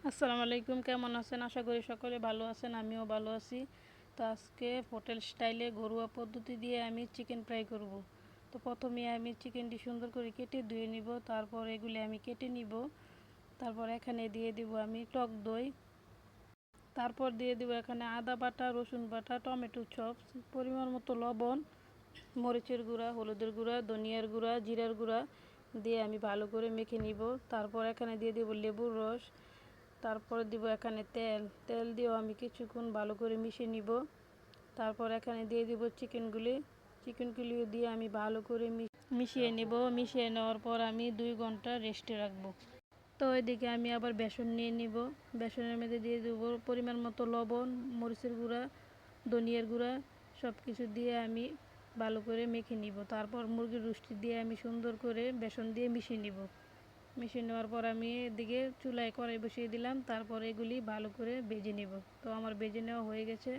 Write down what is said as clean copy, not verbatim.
আসসালামু আলাইকুম, কেমন আছেন? আশা করি সকলে ভালো আছেন, আমিও ভালো আছি। তো আজকে হোটেল স্টাইলে ঘরোয়া পদ্ধতি দিয়ে আমি চিকেন ফ্রাই করব। তো প্রথমে আমি চিকেনটি সুন্দর করে কেটে ধুয়ে নিব, তারপর এগুলি আমি কেটে নিব। তারপর এখানে দিয়ে দিব আমি টক দই, তারপর দিয়ে দিব এখানে আদা বাটা, রসুন বাটা, টমেটো চপ, পরিমাণ মতো লবণ, মরিচের গুঁড়া, হলুদের গুঁড়া, ধনিয়ার গুঁড়া, জিরার গুঁড়া দিয়ে আমি ভালো করে মেখে নিব। তারপর এখানে দিয়ে দেব লেবুর রস, তারপরে দিব এখানে তেল দিয়েও আমি কিছুক্ষণ ভালো করে মিশিয়ে নিব। তারপর এখানে দিয়ে দিব চিকেনগুলি দিয়ে আমি ভালো করে মিশিয়ে নেব। মিশিয়ে নেওয়ার পর আমি 2 ঘন্টা রেস্টে রাখবো। তো এদিকে আমি আবার বেসন নিয়ে নিব। বেসনের মধ্যে দিয়ে দেবো পরিমাণ মতো লবণ, মরিচের গুঁড়া, ধনিয়ার গুঁড়া, সব কিছু দিয়ে আমি ভালো করে মেখে নিব। তারপর মুরগির রোস্টি দিয়ে আমি সুন্দর করে বেসন দিয়ে মিশিয়ে নিব। মিশিয়ে নেওয়ার পর আমি এদিকে চুলায় কড়াই বসিয়ে দিলাম। তারপর এগুলি ভালো করে ভেজে নেব। তো আমার ভেজে নেওয়া হয়ে গেছে।